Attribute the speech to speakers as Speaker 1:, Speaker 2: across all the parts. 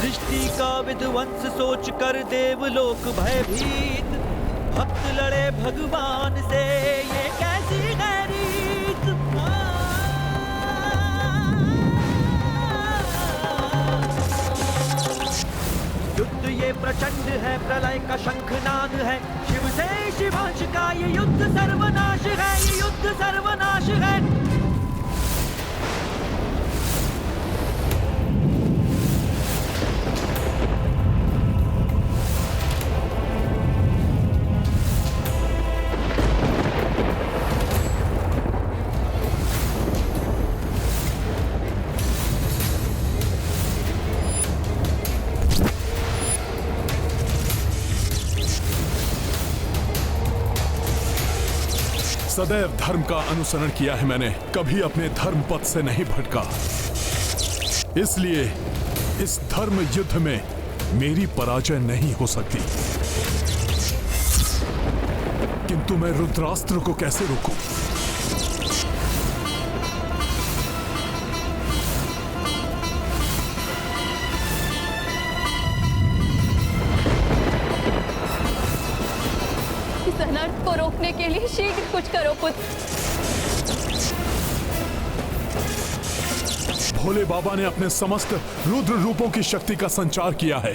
Speaker 1: सृष्टि का विध्वंस सोच कर देवलोक भयभीत, भक्त लड़े भगवान से, ये कैसी है रीत। युद्ध ये प्रचंड है, प्रलय का शंखनाद है, शिव से शिवांश का ये युद्ध सर्वनाश है, ये युद्ध सर्वनाश है।
Speaker 2: सदैव धर्म का अनुसरण किया है मैंने, कभी अपने धर्म पथ से नहीं भटका। इसलिए इस धर्म युद्ध में मेरी पराजय नहीं हो सकती। किंतु मैं रुद्रास्त्र को कैसे रोकूं?
Speaker 3: अनर्थ को रोकने के लिए शीघ्र कुछ करो पुत्र।
Speaker 2: भोले बाबा ने अपने समस्त रुद्र रूपों की शक्ति का संचार किया है,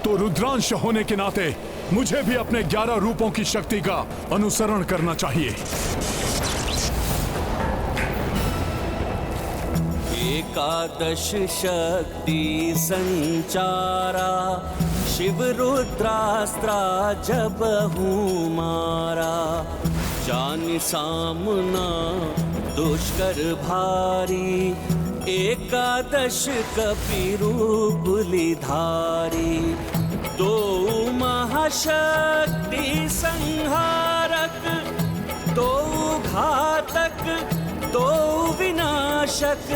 Speaker 2: तो रुद्रांश होने के नाते मुझे भी अपने 11 रूपों की शक्ति का अनुसरण करना चाहिए।
Speaker 1: एकादश शक्ति संचारा, शिव रुद्रास्त्रा जब हूँ मारा, जान सामना दुष्कर भारी, एकादश कपि रूप लिधारी। दो महाशक्ति संहारक, दो घातक दो विनाशक,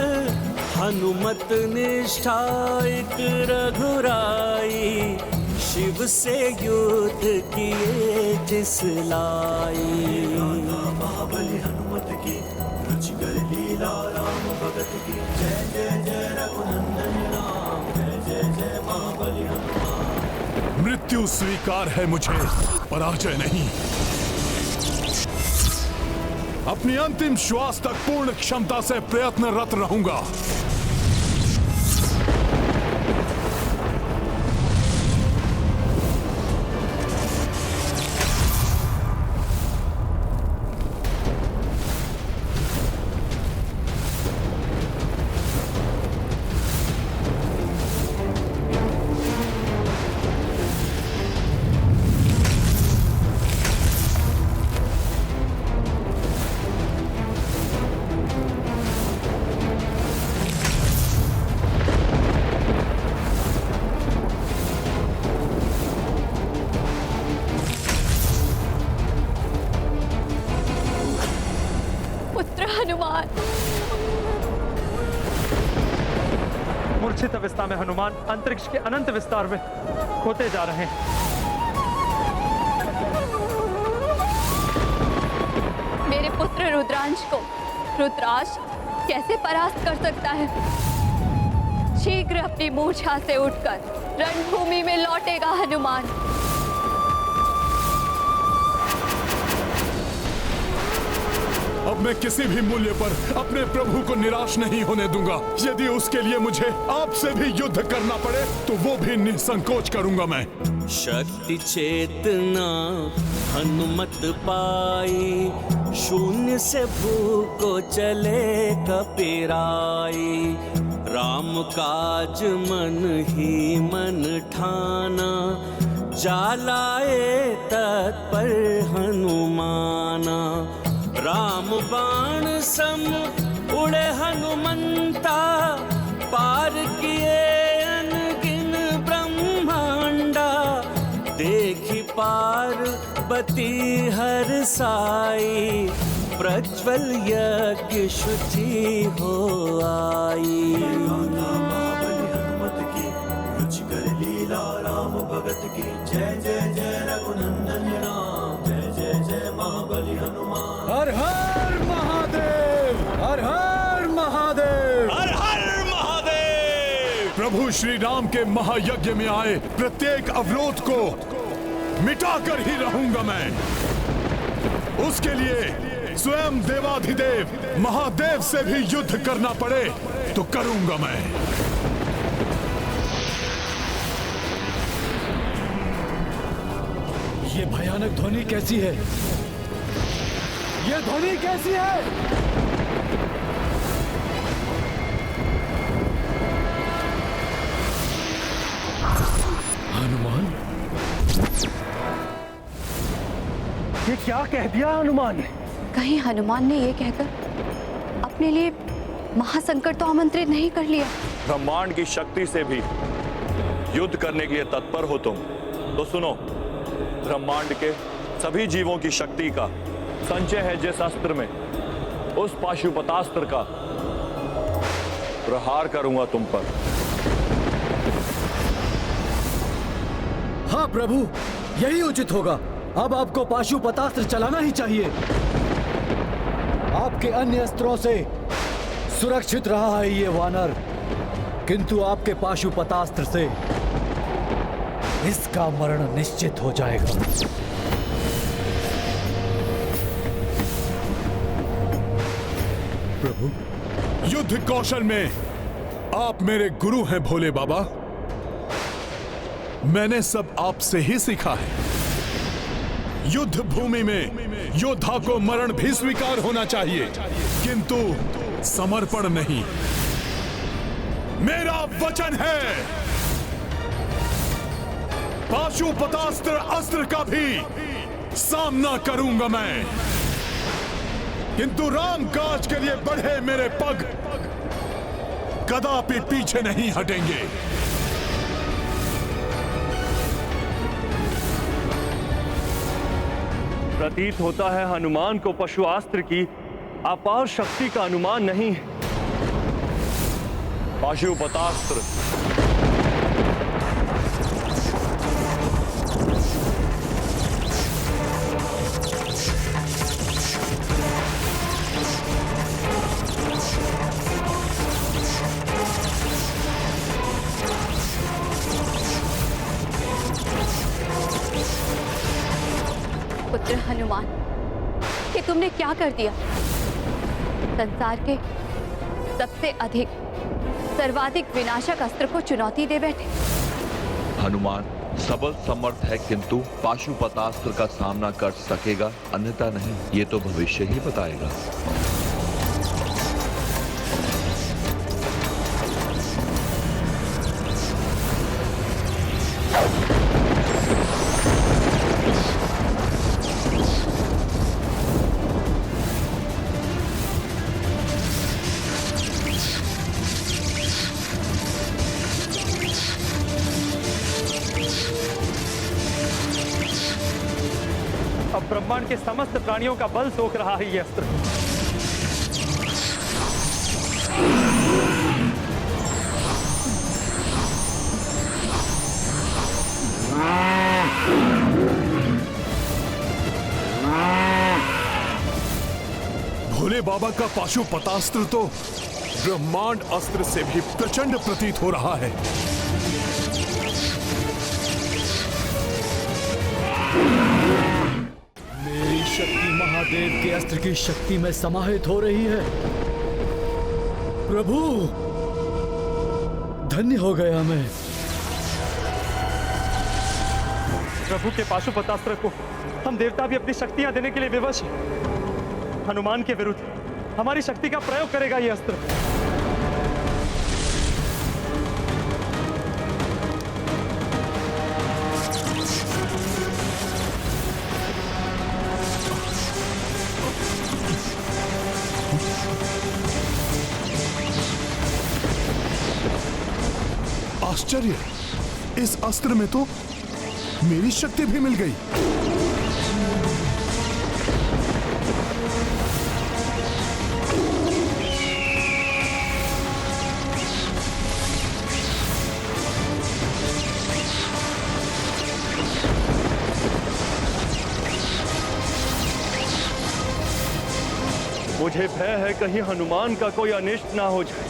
Speaker 1: हनुमत निष्ठा एक रघुराई, शिव से युद्ध किए जिस लाई।
Speaker 4: महाबली हनुमत की रुचि कर लीला, राम भगत की जय जय जय रघुनंदन राम, जय जय जय महाबली हनुमान।
Speaker 2: मृत्यु स्वीकार है मुझे, पराजय नहीं। अपनी अंतिम श्वास तक पूर्ण क्षमता से प्रयत्नरत रहूंगा।
Speaker 5: मूर्छित अवस्था में हनुमान अंतरिक्ष के अनंत विस्तार में खोते जा रहे हैं।
Speaker 3: मेरे पुत्र रुद्रांश को रुद्राक्ष कैसे परास्त कर सकता है? शीघ्र अपनी मूर्छा से उठकर रणभूमि में लौटेगा हनुमान।
Speaker 2: अब मैं किसी भी मूल्य पर अपने प्रभु को निराश नहीं होने दूंगा। यदि उसके लिए मुझे आपसे भी युद्ध करना पड़े तो वो भी निसंकोच करूंगा मैं।
Speaker 1: शक्ति चेतना हनुमत पाई, शून्य से भूख को चले कपिराई। राम काज मन ही मन ठाना, जालाए तत्पर हनुमाना। राम बाण सम उड़े हनुमंता, पार किए अनगिन ब्रह्मांडा। देखी पार्वती हर साई, प्रज्वल यज्ञ शुचि हो आई।
Speaker 4: महाबली हनुमत की रुचि कर लीला, राम भगत की जय जय जय रघुनंदन राम, जय जय जय महाबली हनुमान।
Speaker 6: हर हर महादेव, हर हर महादेव,
Speaker 2: हर हर महादेव। प्रभु श्री राम के महायज्ञ में आए प्रत्येक अवरोध को मिटाकर ही रहूंगा मैं। उसके लिए स्वयं देवाधिदेव महादेव से भी युद्ध करना पड़े तो करूंगा मैं।
Speaker 6: ये भयानक ध्वनि कैसी है? ये ध्वनि कैसी है? हनुमान,
Speaker 5: ये क्या कह दिया हनुमान ने?
Speaker 3: कहीं हनुमान ने ये कहकर अपने लिए महासंकट तो आमंत्रित नहीं कर लिया?
Speaker 7: ब्रह्मांड की शक्ति से भी युद्ध करने के लिए तत्पर हो तुम तो सुनो, ब्रह्मांड के सभी जीवों की शक्ति का संचय है जिस अस्त्र में, उस पाशुपतास्त्र का प्रहार करूंगा तुम पर।
Speaker 6: हाँ प्रभु, यही उचित होगा। अब आपको पाशुपतास्त्र चलाना ही चाहिए। आपके अन्य अस्त्रों से सुरक्षित रहा है ये वानर, किंतु आपके पाशुपतास्त्र से इसका मरण निश्चित हो जाएगा।
Speaker 2: प्रभु, युद्ध कौशल में आप मेरे गुरु हैं भोले बाबा। मैंने सब आपसे ही सीखा है। युद्ध भूमि में योद्धा को मरण भी स्वीकार होना चाहिए, किंतु समर्पण नहीं। मेरा वचन है, पाशुपतास्त्र अस्त्र का भी सामना करूंगा मैं, किंतु राम काज के लिए बढ़े मेरे पग कदापि पीछे नहीं हटेंगे।
Speaker 5: प्रतीत होता है हनुमान को पशुआस्त्र की अपार शक्ति का अनुमान नहीं है।
Speaker 7: पाशुपतास्त्र
Speaker 3: पुत्र हनुमान, कि तुमने क्या कर दिया? संसार के सबसे अधिक सर्वाधिक विनाशक अस्त्र को चुनौती दे बैठे।
Speaker 8: हनुमान सबल समर्थ है, किंतु पाशुपतास्त्र का सामना कर सकेगा अन्यथा नहीं, ये तो भविष्य ही बताएगा।
Speaker 5: अब ब्रह्मांड के समस्त प्राणियों का बल सोख रहा है ये अस्त्र।
Speaker 2: भोले बाबा का पाशुपतास्त्र तो ब्रह्मांड अस्त्र से भी प्रचंड प्रतीत हो रहा है।
Speaker 6: मेरी शक्ति महादेव के अस्त्र की शक्ति में समाहित हो रही है। प्रभु, धन्य हो गया मैं।
Speaker 5: प्रभु के पाशुपतास्त्र को हम देवता भी अपनी शक्तियां देने के लिए विवश हैं। हनुमान के विरुद्ध हमारी शक्ति का प्रयोग करेगा ये अस्त्र।
Speaker 2: आश्चर्य, इस अस्त्र में तो मेरी शक्ति भी मिल गई।
Speaker 5: मुझे भय है कहीं हनुमान का कोई अनिष्ट ना हो जाए।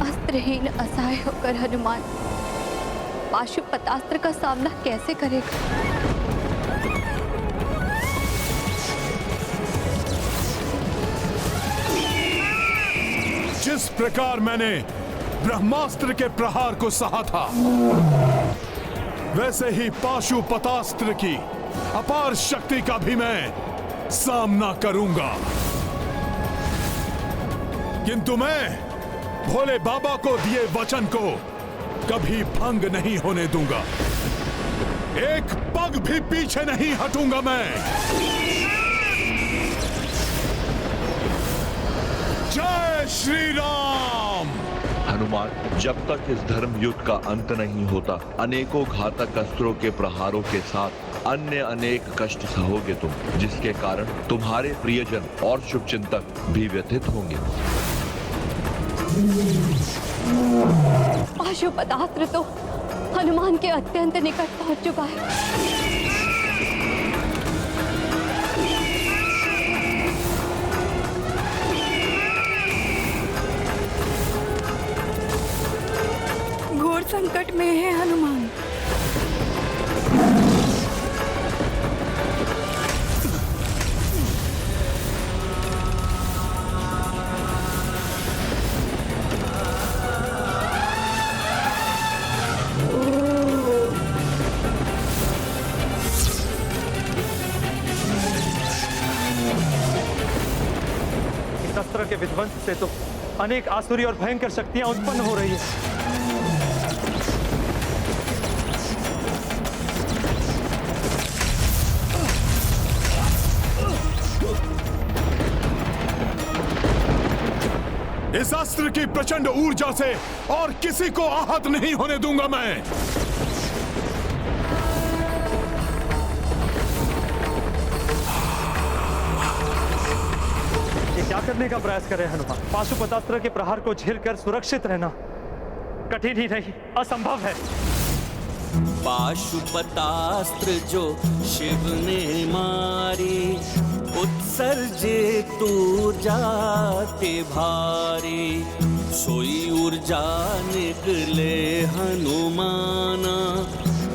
Speaker 3: अस्त्रहीन असहाय होकर हनुमान पाशुपतास्त्र का सामना कैसे करेगा?
Speaker 2: जिस प्रकार मैंने ब्रह्मास्त्र के प्रहार को सहा था, वैसे ही पाशुपतास्त्र की अपार शक्ति का भी मैं सामना करूंगा। किंतु मैं भोले बाबा को दिए वचन को कभी भंग नहीं होने दूंगा। एक पग भी पीछे नहीं हटूंगा मैं। जय श्री राम।
Speaker 8: हनुमान, जब तक इस धर्म युद्ध का अंत नहीं होता, अनेकों घातक अस्त्रों के प्रहारों के साथ अन्य अनेक कष्ट सहोगे तुम, जिसके कारण तुम्हारे प्रियजन और शुभचिंतक भी व्यथित होंगे।
Speaker 3: पाशुपतास्त्र तो हनुमान के अत्यंत निकट पहुंच चुका है।
Speaker 9: घोर संकट में है हनुमान।
Speaker 5: इस अस्त्र के विध्वंस से तो अनेक आसुरी और भयंकर शक्तियां उत्पन्न हो रही है।
Speaker 2: इस अस्त्र की प्रचंड ऊर्जा से और किसी को आहत नहीं होने दूंगा मैं।
Speaker 5: ये क्या करने का प्रयास कर रहे हैं हनुमान? पाशुपतास्त्र के प्रहार को झेलकर सुरक्षित रहना कठिन ही नहीं, असंभव है।
Speaker 1: पाशुपतास्त्र जो शिव ने मारी, उत्सर्जे ऊर्जा ते भारी, सोई ऊर्जा निकले हनुमाना,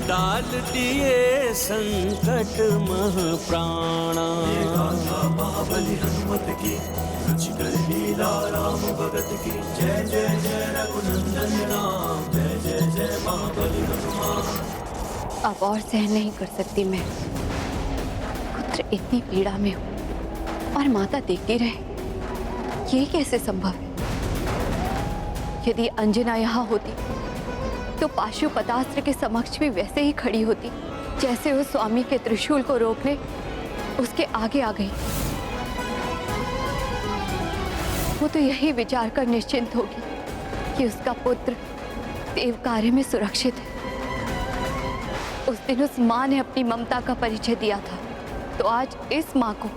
Speaker 1: डाल दिए संकट मह प्राणा।
Speaker 4: महाबली हनुमत की रुचि कर लीला राम भगत की। जय जय जय रघुनंदन राम, जय जय जय महाबली हनुमान।
Speaker 3: अब और सहन नहीं कर सकती मैं। पुत्र इतनी पीड़ा में हो और माता देखती रहे, ये कैसे संभव है? यदि अंजना यहाँ होती तो पाशुपतास्त्र के समक्ष भी वैसे ही खड़ी होती, जैसे वो स्वामी के त्रिशूल को रोकने उसके आगे आ गई। वो तो यही विचार कर निश्चिंत होगी कि उसका पुत्र देव कार्य में सुरक्षित है। उस दिन उस माँ ने अपनी ममता का परिचय दिया था, तो आज इस माँ को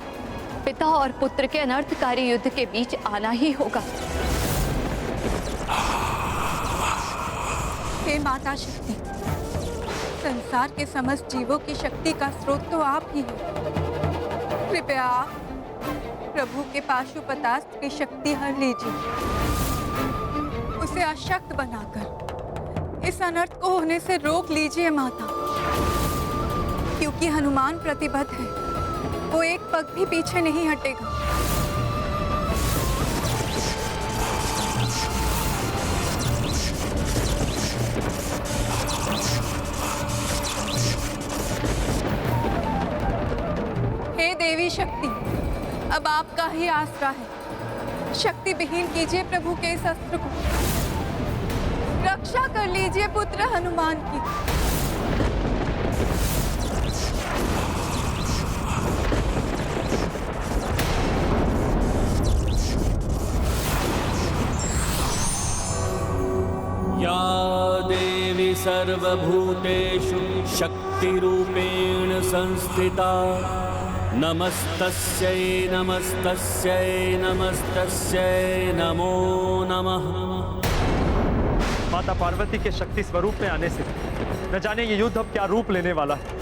Speaker 3: पिता और पुत्र के अनर्थकारी युद्ध के बीच आना ही होगा।
Speaker 9: हे माता शक्ति, संसार के समस्त जीवों की शक्ति का स्रोत तो आप ही हो। कृपया आप प्रभु के पाशुपतास्त्र की शक्ति हर लीजिए, उसे अशक्त बनाकर इस अनर्थ को होने से रोक लीजिए माता, क्योंकि हनुमान प्रतिबद्ध है, वो एक पग भी पीछे नहीं हटेगा। हे देवी शक्ति, अब आपका ही आसरा है। शक्ति विहीन कीजिए प्रभु के इस अस्त्र को, रक्षा कर लीजिए पुत्र हनुमान की।
Speaker 1: या देवी सर्वभूतेषु शक्तिरूपेण संस्थिता, नमस्तस्यै नमस्तस्यै नमस्तस्यै नमो नमः।
Speaker 5: माता पार्वती के शक्ति स्वरूप में आने से न जाने ये युद्ध अब क्या रूप लेने वाला है।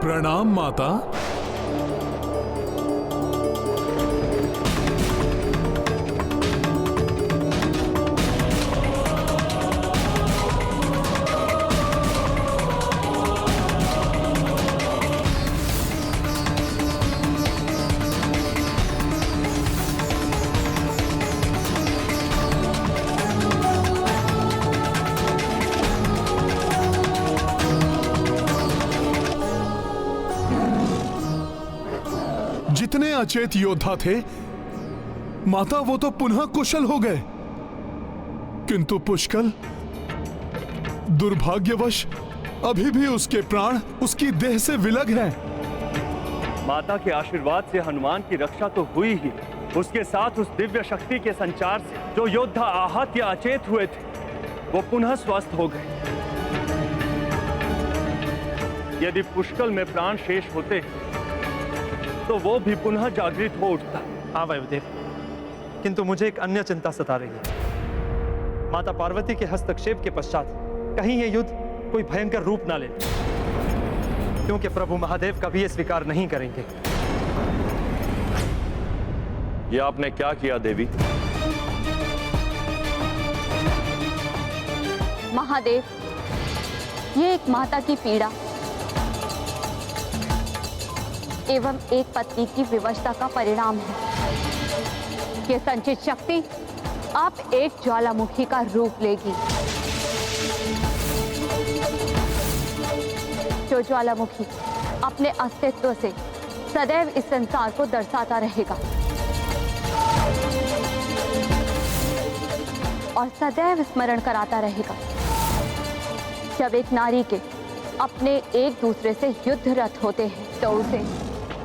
Speaker 2: प्रणाम माता। जितने अचेत योद्धा थे माता, वो तो पुनः कुशल हो गए, किंतु पुष्कल दुर्भाग्यवश अभी भी उसके प्राण उसकी देह से विलग हैं।
Speaker 5: माता के आशीर्वाद से हनुमान की रक्षा तो हुई ही, उसके साथ उस दिव्य शक्ति के संचार से जो योद्धा आहत या अचेत हुए थे वो पुनः स्वस्थ हो गए। यदि पुष्कल में प्राण शेष होते तो वो भी पुनः जागृत हो उठता। हाँ वायुदेव, किंतु मुझे एक अन्य चिंता सता रही है। माता पार्वती के हस्तक्षेप के पश्चात कहीं ये युद्ध कोई भयंकर रूप ना ले, क्योंकि प्रभु महादेव कभी ये स्वीकार नहीं करेंगे।
Speaker 7: ये आपने क्या किया देवी?
Speaker 3: महादेव, ये एक माता की पीड़ा एवं एक पत्नी की विवशता का परिणाम है। ये संचित शक्ति आप एक ज्वालामुखी का रूप लेगी, जो ज्वालामुखी अपने अस्तित्व से सदैव इस संसार को दर्शाता रहेगा और सदैव स्मरण कराता रहेगा जब एक नारी के अपने एक दूसरे से युद्धरत होते हैं तो उसे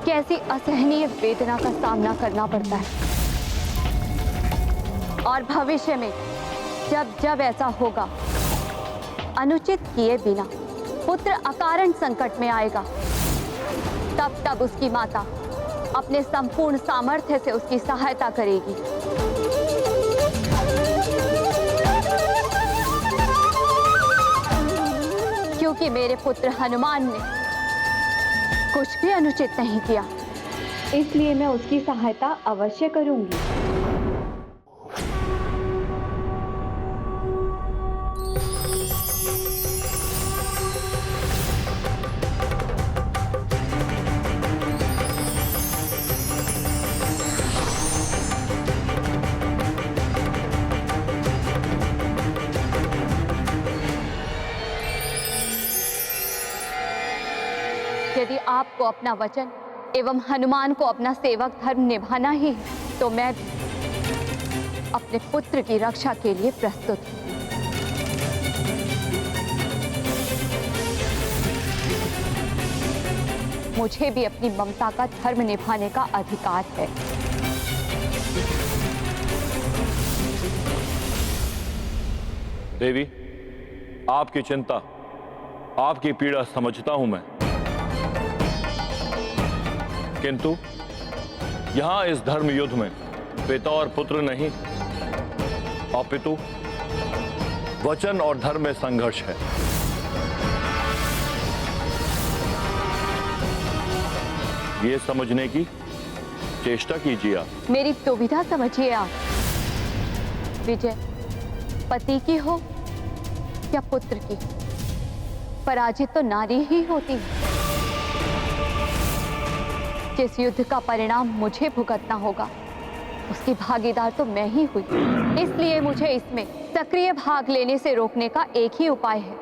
Speaker 3: कैसी असहनीय वेदना का सामना करना पड़ता है। और भविष्य में जब जब ऐसा होगा, अनुचित किए बिना पुत्र अकारण संकट में आएगा, तब तब उसकी माता अपने संपूर्ण सामर्थ्य से उसकी सहायता करेगी। क्योंकि मेरे पुत्र हनुमान ने कुछ भी अनुचित नहीं किया, इसलिए मैं उसकी सहायता अवश्य करूंगी। यदि आपको अपना वचन एवं हनुमान को अपना सेवक धर्म निभाना ही है, तो मैं अपने पुत्र की रक्षा के लिए प्रस्तुत हूं। मुझे भी अपनी ममता का धर्म निभाने का अधिकार है।
Speaker 7: देवी, आपकी चिंता, आपकी पीड़ा समझता हूं मैं, किंतु यहां इस धर्म युद्ध में पिता और पुत्र नहीं, अपितु वचन और धर्म में संघर्ष है। ये समझने की चेष्टा कीजिए आप।
Speaker 3: मेरी दुविधा समझिए आप। विजय पति की हो या पुत्र की, पराजित तो नारी ही होती है। जिस युद्ध का परिणाम मुझे भुगतना होगा, उसकी भागीदार तो मैं ही हुई। इसलिए मुझे इसमें सक्रिय भाग लेने से रोकने का एक ही उपाय है।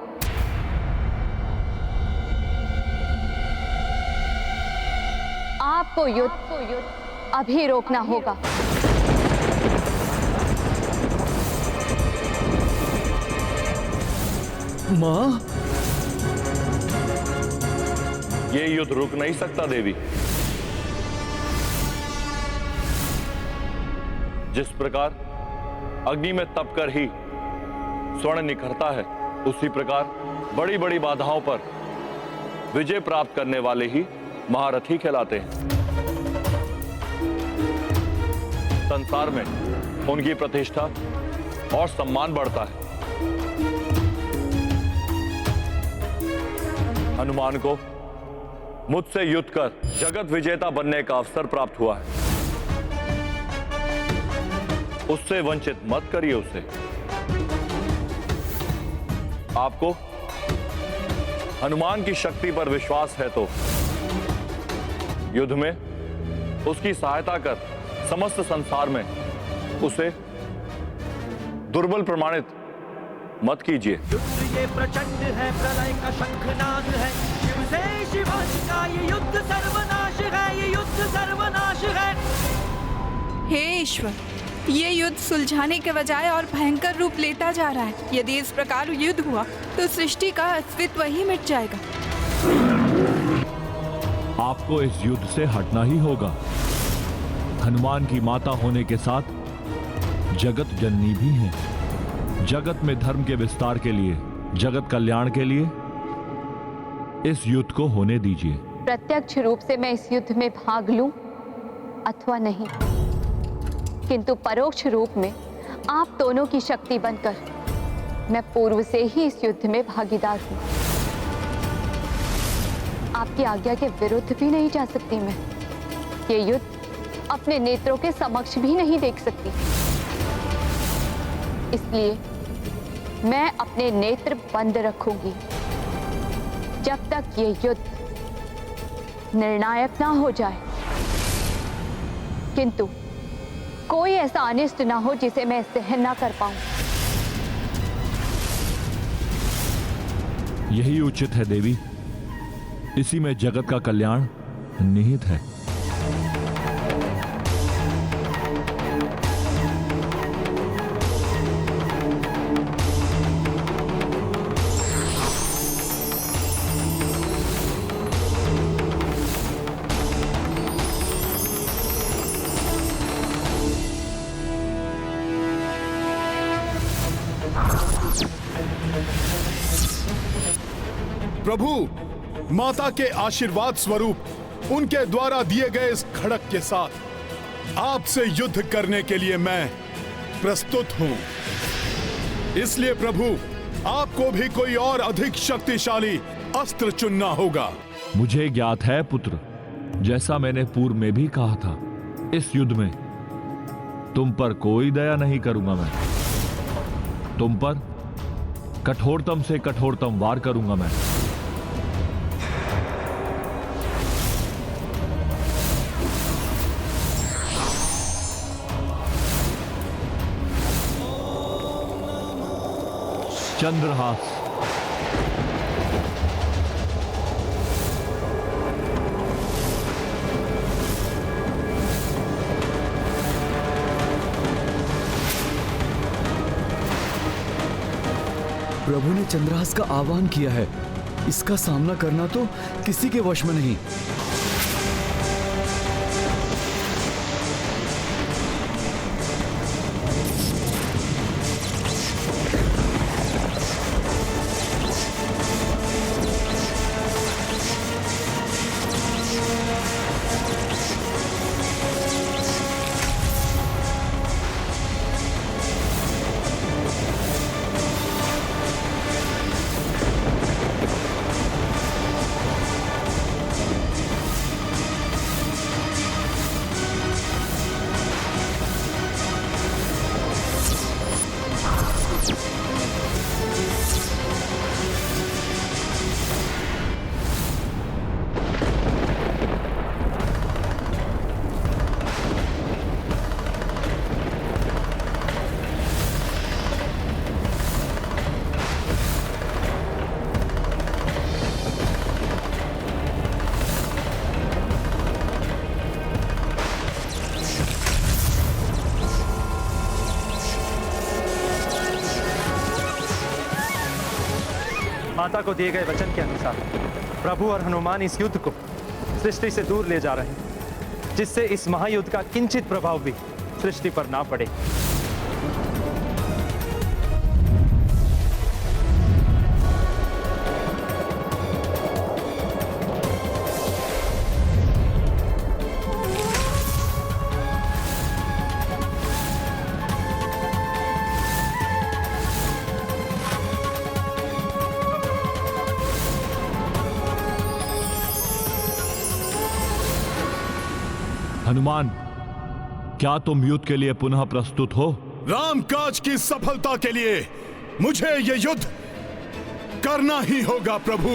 Speaker 3: आपको युद्ध अभी रोकना होगा।
Speaker 6: माँ,
Speaker 7: ये युद्ध रुक नहीं सकता देवी। जिस प्रकार अग्नि में तपकर ही स्वर्ण निखरता है, उसी प्रकार बड़ी बड़ी बाधाओं पर विजय प्राप्त करने वाले ही महारथी कहलाते हैं। संसार में उनकी प्रतिष्ठा और सम्मान बढ़ता है। हनुमान को मुझसे युद्ध कर जगत विजेता बनने का अवसर प्राप्त हुआ है। उससे वंचित मत करिए उसे। आपको हनुमान की शक्ति पर विश्वास है तो युद्ध में उसकी सहायता कर समस्त संसार में उसे दुर्बल प्रमाणित मत कीजिए।
Speaker 1: युद्ध ये प्रचंड है, प्रलय का शंखनाद है, शिव से शिवांश का ये युद्ध सर्वनाश है, ये युद्ध सर्वनाश है।
Speaker 9: हे ईश्वर, ये युद्ध सुलझाने के बजाय और भयंकर रूप लेता जा रहा है। यदि इस प्रकार युद्ध हुआ तो सृष्टि का अस्तित्व ही मिट जाएगा।
Speaker 8: आपको इस युद्ध से हटना ही होगा। हनुमान की माता होने के साथ जगत जननी भी हैं। जगत में धर्म के विस्तार के लिए, जगत कल्याण के लिए इस युद्ध को होने दीजिए।
Speaker 3: प्रत्यक्ष रूप से मैं इस युद्ध में भाग लूं अथवा नहीं, किंतु परोक्ष रूप में आप दोनों की शक्ति बनकर मैं पूर्व से ही इस युद्ध में भागीदार हूं। आपकी आज्ञा के विरुद्ध भी नहीं जा सकती मैं। ये युद्ध अपने नेत्रों के समक्ष भी नहीं देख सकती। इसलिए मैं अपने नेत्र बंद रखूंगी जब तक ये युद्ध निर्णायक ना हो जाए। किंतु कोई ऐसा अनिष्ट ना हो जिसे मैं सहन ना कर पाऊं।
Speaker 8: यही उचित है देवी। इसी में जगत का कल्याण निहित है।
Speaker 2: प्रभु, माता के आशीर्वाद स्वरूप उनके द्वारा दिए गए इस खड़क के साथ आपसे युद्ध करने के लिए मैं प्रस्तुत हूं। इसलिए प्रभु, आपको भी कोई और अधिक शक्तिशाली अस्त्र चुनना होगा।
Speaker 8: मुझे ज्ञात है पुत्र, जैसा मैंने पूर्व में भी कहा था, इस युद्ध में तुम पर कोई दया नहीं करूंगा। मैं तुम पर कठोरतम से कठोरतम वार करूंगा। मैं चंद्रहास।
Speaker 6: प्रभु ने चंद्रहास का आह्वान किया है। इसका सामना करना तो किसी के वश में नहीं।
Speaker 5: माता को दिए गए वचन के अनुसार प्रभु और हनुमान इस युद्ध को सृष्टि से दूर ले जा रहे हैं, जिससे इस महायुद्ध का किंचित प्रभाव भी सृष्टि पर ना पड़े।
Speaker 8: हनुमान, क्या तुम युद्ध के लिए पुनः प्रस्तुत हो?
Speaker 2: रामकाज की सफलता के लिए मुझे ये युद्ध करना ही होगा प्रभु।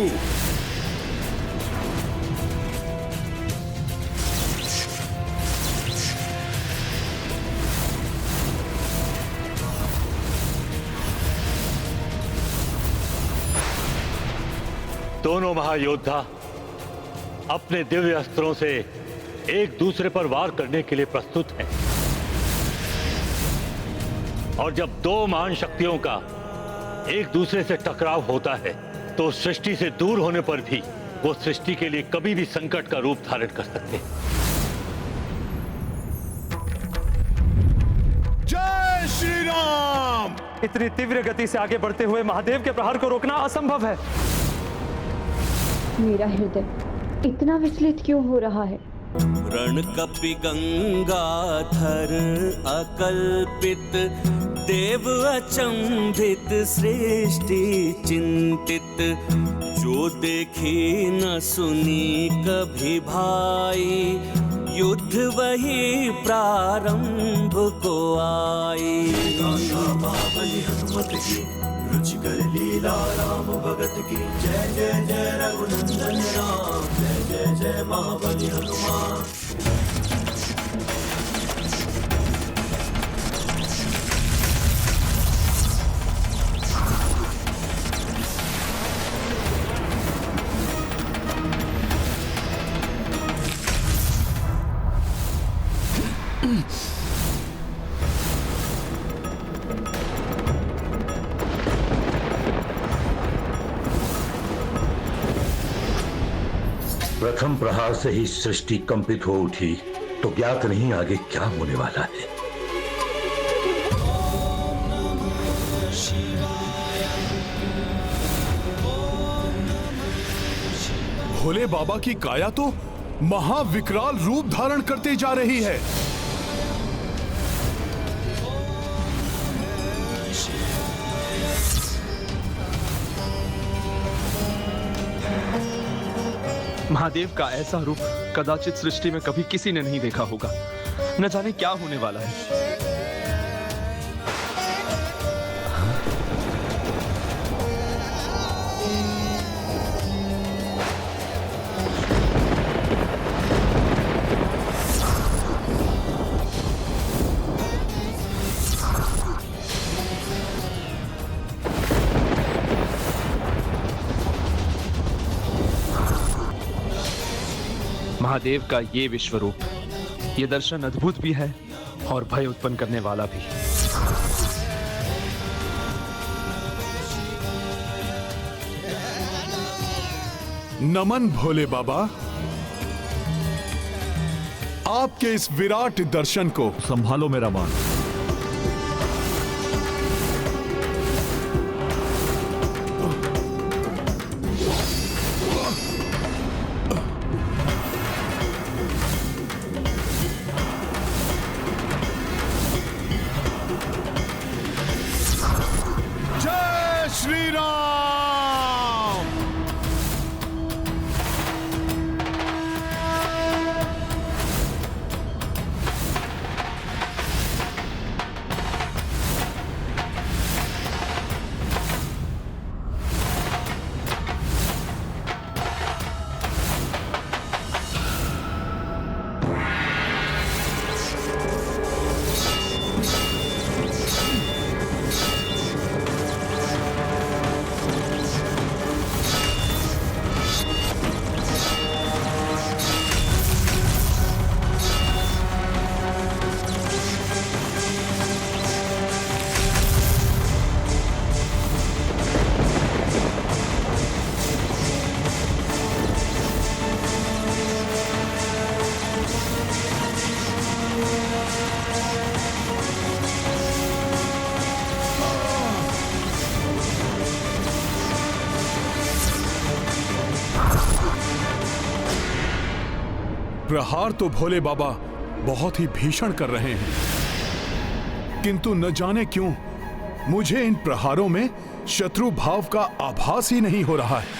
Speaker 10: दोनों महायोद्धा अपने दिव्य अस्त्रों से एक दूसरे पर वार करने के लिए प्रस्तुत हैं। और जब दो महान शक्तियों का एक दूसरे से टकराव होता है तो सृष्टि से दूर होने पर भी वो सृष्टि के लिए कभी भी संकट का रूप धारण कर सकते हैं।
Speaker 2: जय श्री राम।
Speaker 5: इतनी तीव्र गति से आगे बढ़ते हुए महादेव के प्रहार को रोकना असंभव है।
Speaker 3: मेरा हृदय इतना विचलित क्यों हो रहा है?
Speaker 4: रण कपि गंगाधर अकल्पित देव अचंभित सृष्टि चिंतित जो देखी न सुनी कभी भाई युद्ध वही प्रारंभ को आई।
Speaker 1: महाबली हनुमत की रुचिकर लीला राम भगत की जय जय जय रघुनंदन राम जय जय जय महाबली हनुमान।
Speaker 11: प्रथम प्रहार से ही सृष्टि कंपित हो उठी तो ज्ञात नहीं आगे क्या होने वाला है।
Speaker 2: भोले बाबा की काया तो महाविकराल रूप धारण करते जा रही है।
Speaker 12: महादेव का ऐसा रूप कदाचित सृष्टि में कभी किसी ने नहीं देखा होगा। न जाने क्या होने वाला है। महादेव का ये विश्व रूप, ये दर्शन अद्भुत भी है और भय उत्पन्न करने वाला भी।
Speaker 2: नमन भोले बाबा, आपके इस विराट दर्शन को
Speaker 8: संभालो मेरा मान।
Speaker 2: प्रहार तो भोले बाबा बहुत ही भीषण कर रहे हैं, किंतु न जाने क्यों मुझे इन प्रहारों में शत्रु भाव का आभास ही नहीं हो रहा है।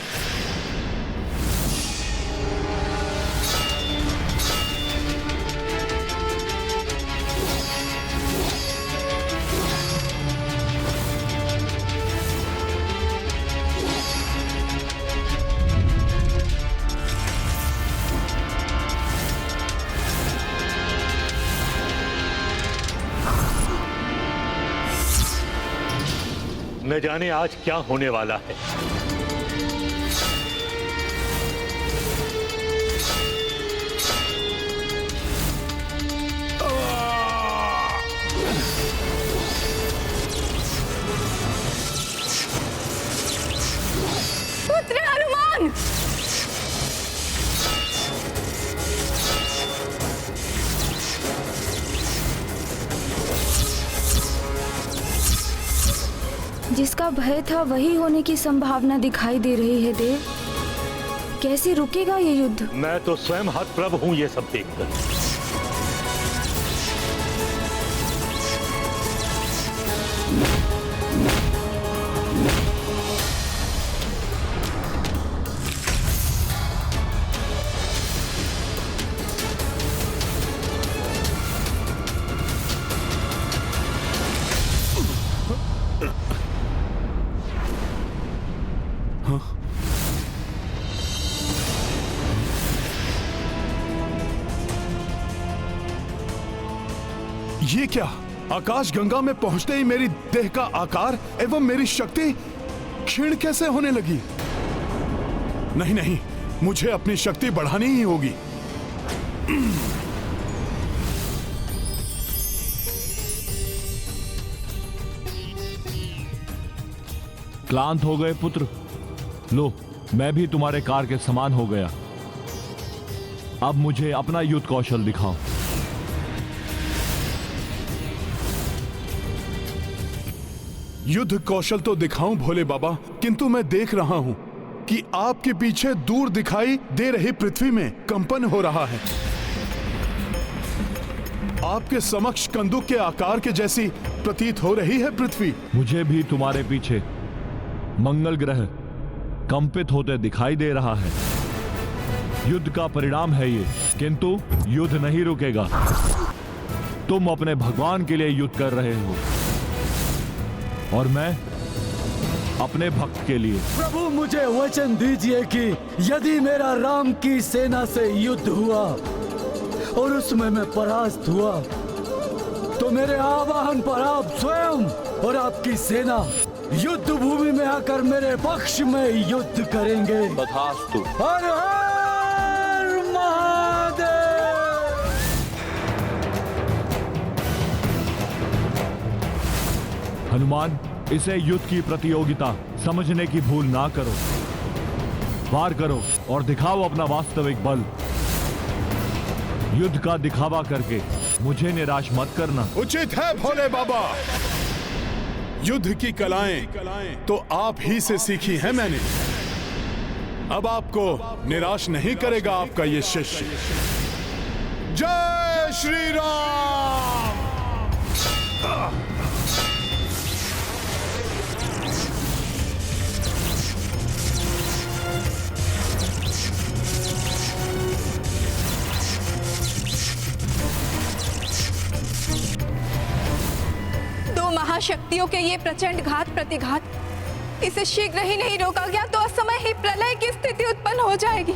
Speaker 10: न जाने आज क्या होने वाला है।
Speaker 3: पुत्र हनुमान!
Speaker 13: जिसका भय था वही होने की संभावना दिखाई दे रही है देव। कैसे रुकेगा ये युद्ध?
Speaker 10: मैं तो स्वयं हतप्रभ हूं ये सब देखकर।
Speaker 2: ये क्या? आकाश गंगा में पहुंचते ही मेरी देह का आकार एवं मेरी शक्ति क्षीण कैसे होने लगी? नहीं नहीं, मुझे अपनी शक्ति बढ़ानी ही होगी।
Speaker 14: क्लांत हो गए पुत्र? लो, मैं भी तुम्हारे कार के समान हो गया। अब मुझे अपना युद्ध कौशल दिखाओ।
Speaker 2: युद्ध कौशल तो दिखाऊं भोले बाबा, किंतु मैं देख रहा हूं कि आपके पीछे दूर दिखाई दे रही पृथ्वी में कंपन हो रहा है। आपके समक्ष कंदुक के आकार के जैसी प्रतीत हो रही है पृथ्वी।
Speaker 14: मुझे भी तुम्हारे पीछे मंगल ग्रह कंपित होते दिखाई दे रहा है। युद्ध का परिणाम है ये, किंतु युद्ध नहीं रुकेगा। तुम अपने भगवान के लिए युद्ध कर रहे हो और मैं अपने भक्त के लिए।
Speaker 6: प्रभु, मुझे वचन दीजिए कि यदि मेरा राम की सेना से युद्ध हुआ और उसमें मैं परास्त हुआ तो मेरे आवाहन पर आप स्वयं और आपकी सेना युद्ध भूमि में आकर मेरे पक्ष में युद्ध करेंगे।
Speaker 8: तथास्तु।
Speaker 6: हर हर महादेव।
Speaker 14: हनुमान, इसे युद्ध की प्रतियोगिता समझने की भूल ना करो। वार करो और दिखाओ अपना वास्तविक बल। युद्ध का दिखावा करके मुझे निराश मत करना।
Speaker 2: उचित है भोले बाबा। युद्ध की कलाएं तो आप ही से सीखी हैं मैंने। अब आपको निराश नहीं करेगा आपका ये शिष्य। जय श्री राम।
Speaker 9: महाशक्तियों के ये प्रचंड घात प्रतिघात, इसे शीघ्र ही नहीं रोका गया तो असमय ही प्रलय की स्थिति उत्पन्न हो जाएगी।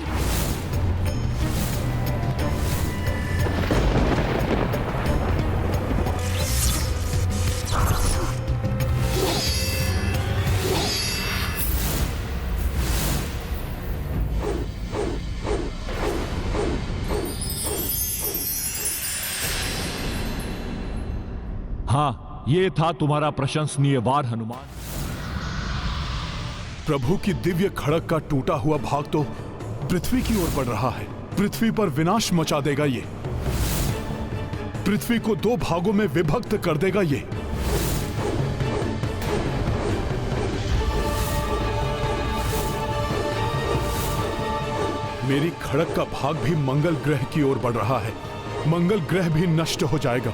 Speaker 14: हाँ, ये था तुम्हारा प्रशंसनीय वार हनुमान।
Speaker 2: प्रभु की दिव्य खड़ग का टूटा हुआ भाग तो पृथ्वी की ओर बढ़ रहा है। पृथ्वी पर विनाश मचा देगा ये। पृथ्वी को दो भागों में विभक्त कर देगा ये। मेरी खड़क का भाग भी मंगल ग्रह की ओर बढ़ रहा है। मंगल ग्रह भी नष्ट हो जाएगा।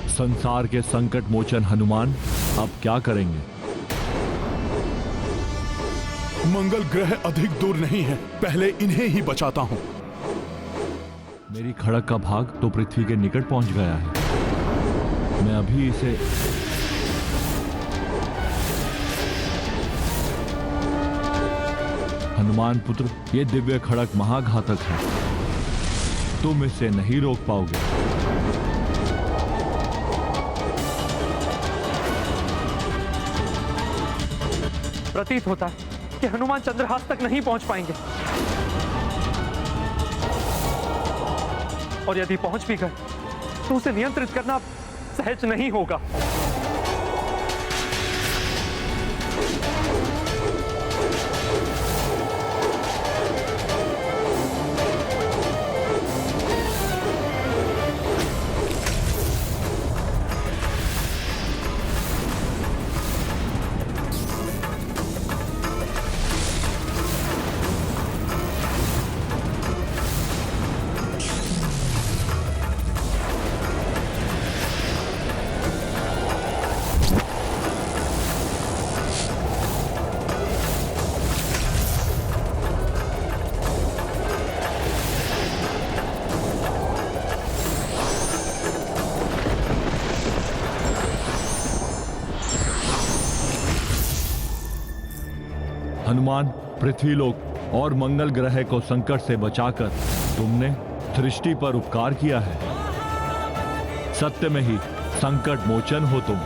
Speaker 14: संसार के संकट मोचन हनुमान अब क्या करेंगे?
Speaker 2: मंगल ग्रह अधिक दूर नहीं है, पहले इन्हें ही बचाता हूं।
Speaker 14: मेरी खड़क का भाग तो पृथ्वी के निकट पहुंच गया है। मैं अभी इसे हनुमान पुत्र, ये दिव्य खड़क महाघातक है, तुम इसे नहीं रोक पाओगे।
Speaker 5: प्रतीत होता है कि हनुमान चंद्रहास तक नहीं पहुंच पाएंगे, और यदि पहुंच भी गए तो उसे नियंत्रित करना सहज नहीं होगा।
Speaker 14: हनुमान, पृथ्वीलोक और मंगल ग्रह को संकट से बचाकर तुमने सृष्टि पर उपकार किया है। सत्य में ही संकट मोचन हो तुम।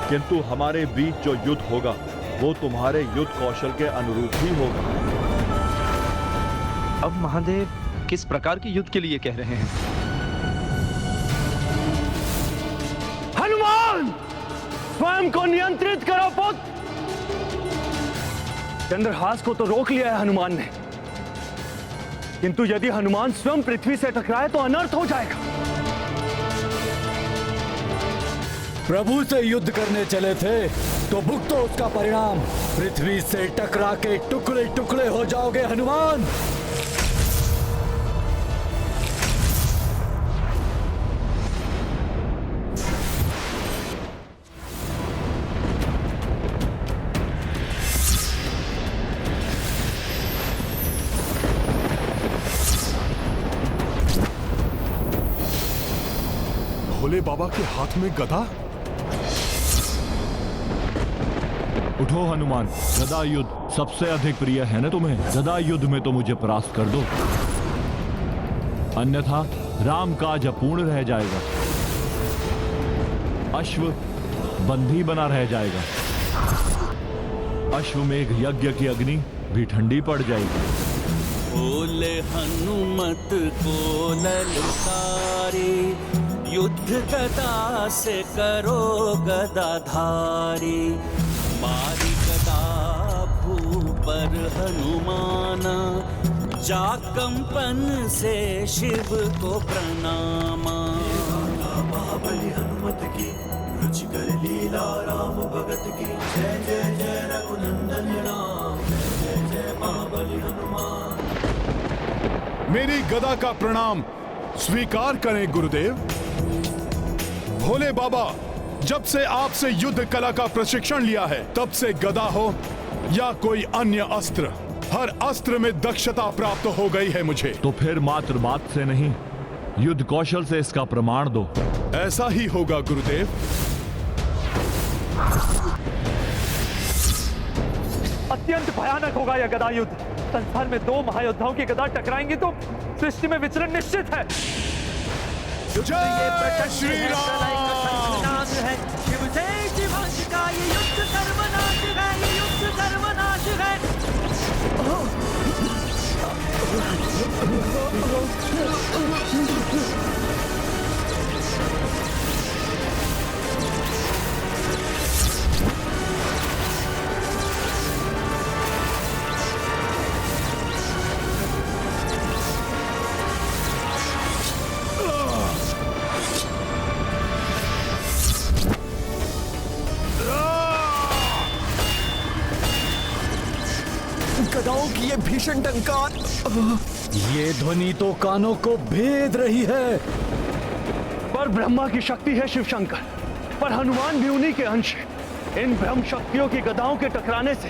Speaker 8: किंतु हमारे बीच जो युद्ध होगा वो तुम्हारे युद्ध कौशल के अनुरूप ही होगा।
Speaker 12: अब महादेव किस प्रकार के युद्ध के लिए कह रहे हैं?
Speaker 5: हनुमान, स्वयं को नियंत्रित करो पुत्र। चंद्रहास को तो रोक लिया है हनुमान ने, किंतु यदि हनुमान स्वयं पृथ्वी से टकराए तो अनर्थ हो जाएगा।
Speaker 6: प्रभु से युद्ध करने चले थे तो भुगतो उसका परिणाम। पृथ्वी से टकरा के टुकड़े टुकड़े हो जाओगे हनुमान।
Speaker 2: भोले बाबा के हाथ में गदा।
Speaker 14: उठो हनुमान, गदा युद्ध सबसे अधिक प्रिय है ना तुम्हें? गदा युद्ध में तो मुझे परास्त कर दो, अन्यथा राम काज अपूर्ण रह जाएगा, अश्व बंधी बना रह जाएगा, अश्वमेघ यज्ञ की अग्नि भी ठंडी पड़ जाएगी।
Speaker 4: बोले हनुमत को ललकारे, युद्ध गदा से करो गदाधारी। मारी गदा भूपर हनुमाना, जा कंपन से शिव को प्रणामा।
Speaker 1: महाबली हनुमत की रुचिकर लीला राम भगत की। जय जय जय रघुनंदन राम, जय जय जय महाबली हनुमान।
Speaker 2: मेरी गदा का प्रणाम स्वीकार करें गुरुदेव। भोले बाबा, जब से आपसे युद्ध कला का प्रशिक्षण लिया है तब से गदा हो या कोई अन्य अस्त्र, हर अस्त्र में दक्षता प्राप्त हो गई है मुझे।
Speaker 14: तो फिर मात्र बात से नहीं, युद्ध कौशल से इसका प्रमाण दो।
Speaker 2: ऐसा ही होगा गुरुदेव।
Speaker 5: अत्यंत भयानक होगा यह गदा युद्ध। संसार में दो महायोद्धाओं की गदा टकराएंगी तो सृष्टि में विचरण निश्चित है।
Speaker 2: जय श्री राम।
Speaker 4: शिव से शिवांश का ये युद्ध सर्वनाश है, ये युद्ध सर्वनाश है।
Speaker 15: भीषण टंकार।
Speaker 6: ये ध्वनि तो कानों को भेद रही है।
Speaker 5: पर ब्रह्मा की शक्ति है शिव शंकर, पर हनुमान भी उन्हीं के अंश है। इन ब्रह्म शक्तियों की गदाओं के टकराने से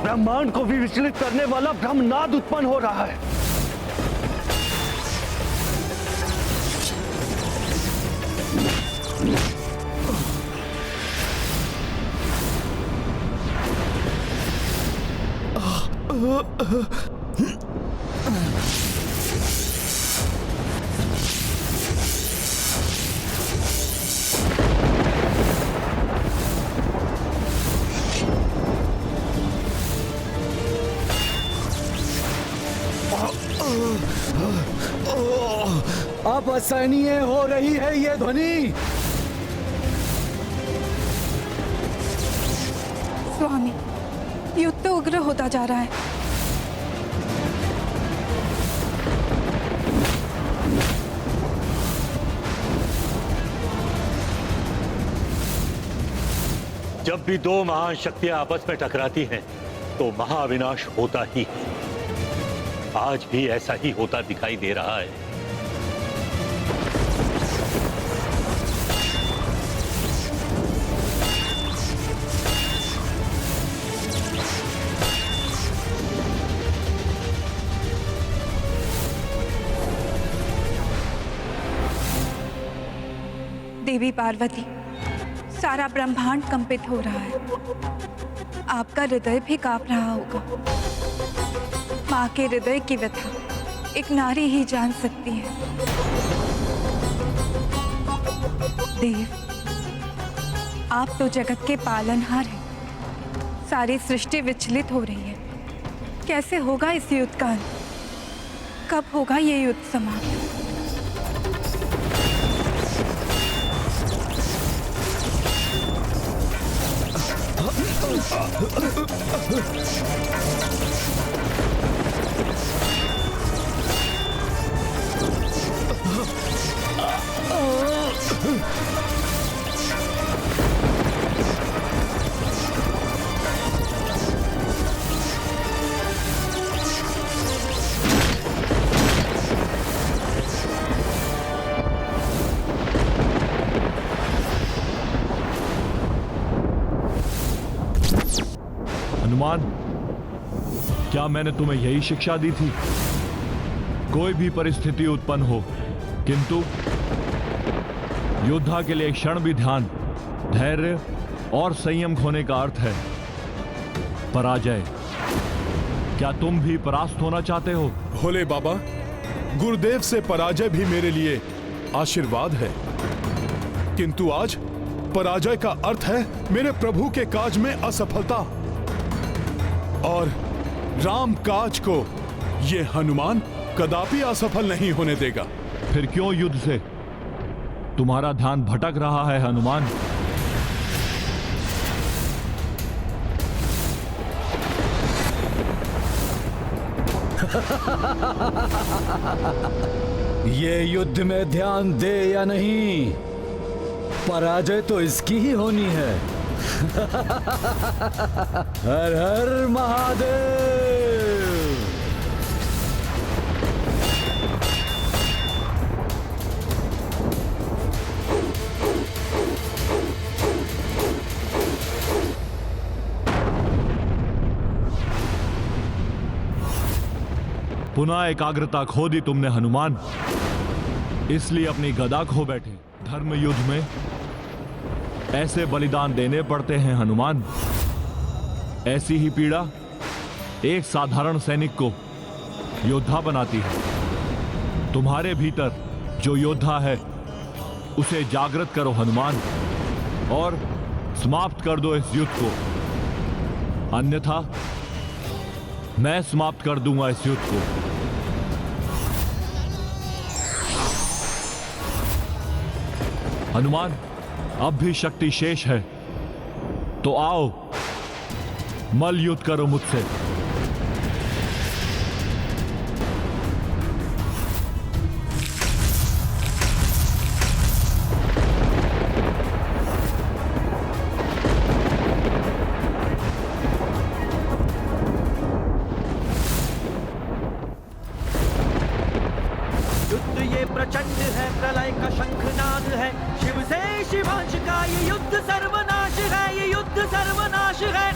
Speaker 5: ब्रह्मांड को भी विचलित करने वाला ब्रह्मनाद उत्पन्न हो रहा है।
Speaker 6: अब असहनीय हो रही है ये ध्वनि।
Speaker 9: स्वामी, युद्ध तो उग्र होता जा रहा है।
Speaker 10: जब भी दो महान शक्तियां आपस में टकराती हैं तो महाविनाश होता ही है। आज भी ऐसा ही होता दिखाई दे रहा है।
Speaker 9: देवी पार्वती, सारा ब्रह्मांड कंपित हो रहा है। आपका हृदय भी कांप रहा होगा। माँ के हृदय की व्यथा एक नारी ही जान सकती है। देव, आप तो जगत के पालनहार हैं। सारी सृष्टि विचलित हो रही है। कैसे होगा इस युद्ध का अंत? कब होगा ये युद्ध समाप्त?
Speaker 14: हनुमान, क्या मैंने तुम्हें यही शिक्षा दी थी? कोई भी परिस्थिति उत्पन्न हो, किंतु योद्धा के लिए एक क्षण भी ध्यान, धैर्य और संयम खोने का अर्थ है पराजय। क्या तुम भी परास्त होना चाहते हो?
Speaker 2: भोले बाबा, गुरुदेव से पराजय भी मेरे लिए आशीर्वाद है, किंतु आज पराजय का अर्थ है मेरे प्रभु के काज में असफलता, और राम काज को ये हनुमान कदापि असफल नहीं होने देगा।
Speaker 14: फिर क्यों युद्ध से तुम्हारा ध्यान भटक रहा है हनुमान?
Speaker 6: ये युद्ध में ध्यान दे या नहीं, पराजय तो इसकी ही होनी है। हर हर महादेव।
Speaker 14: पुनः एकाग्रता खो दी तुमने हनुमान, इसलिए अपनी गदा खो बैठे। धर्म युद्ध में ऐसे बलिदान देने पड़ते हैं हनुमान। ऐसी ही पीड़ा एक साधारण सैनिक को योद्धा बनाती है। तुम्हारे भीतर जो योद्धा है उसे जागृत करो हनुमान, और समाप्त कर दो इस युद्ध को, अन्यथा मैं समाप्त कर दूंगा इस युद्ध को। हनुमान, अब भी शक्ति शेष है, तो आओ मल युद्ध करो मुझसे।
Speaker 4: है, शिव से शिवांश का ये युद्ध सर्वनाश है, ये युद्ध सर्वनाश है।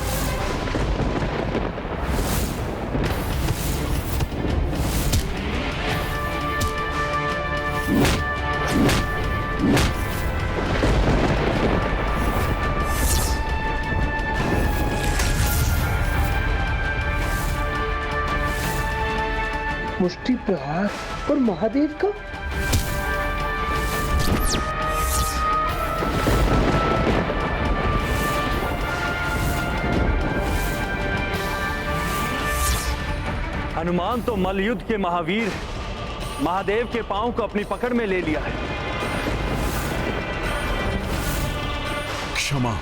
Speaker 15: मुष्टि प्रहार और महादेव का
Speaker 5: हनुमान तो मल्लयुद्ध के महावीर महादेव के पांव को अपनी पकड़ में ले लिया है।
Speaker 2: क्षमा।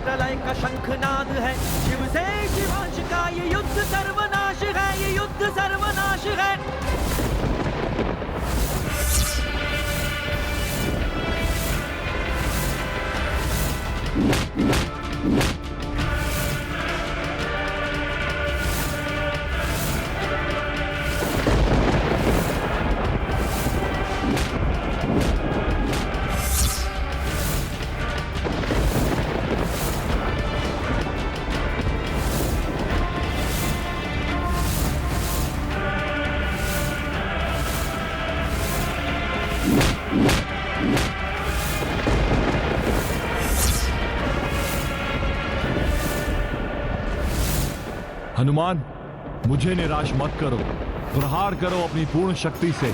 Speaker 4: प्रलय का शंखनाद है, शिव से शिवांश का ये युद्ध सर्वनाश है, ये युद्ध सर्वनाश है।
Speaker 14: हनुमान, मुझे निराश मत करो, प्रहार करो अपनी पूर्ण शक्ति से।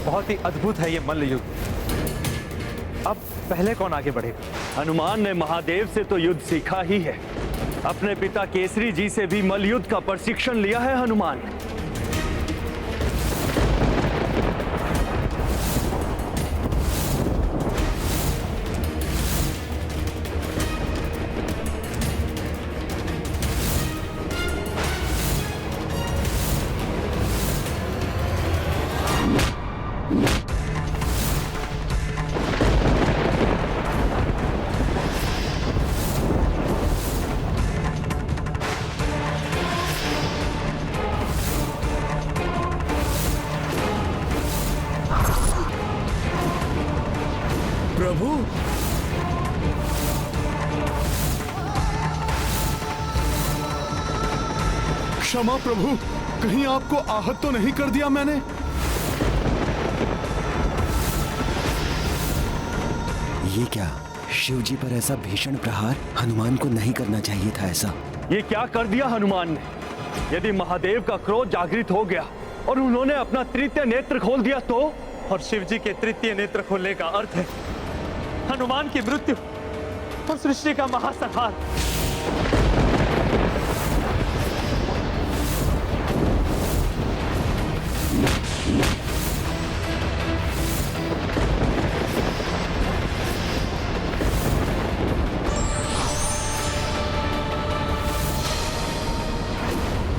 Speaker 5: बहुत ही अद्भुत है ये मल्लयुद्ध। अब पहले कौन आगे बढ़ेगा? हनुमान ने महादेव से तो युद्ध सीखा ही है, अपने पिता केसरी जी से भी मल्लयुद्ध का प्रशिक्षण लिया है हनुमान ने।
Speaker 2: प्रभु, क्षमा प्रभु, कहीं आपको आहत तो नहीं कर दिया मैंने?
Speaker 16: ये क्या, शिव जी पर ऐसा भीषण प्रहार? हनुमान को नहीं करना चाहिए था ऐसा।
Speaker 5: ये क्या कर दिया हनुमान ने? यदि महादेव का क्रोध जागृत हो गया और उन्होंने अपना तृतीय नेत्र खोल दिया तो? और शिव जी के तृतीय नेत्र खोलने का अर्थ है हनुमान की मृत्यु और सृष्टि का महासंहार।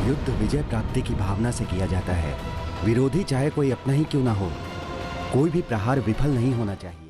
Speaker 16: युद्ध विजय प्राप्ति की भावना से किया जाता है। विरोधी चाहे कोई अपना ही क्यों ना हो, कोई भी प्रहार विफल नहीं होना चाहिए।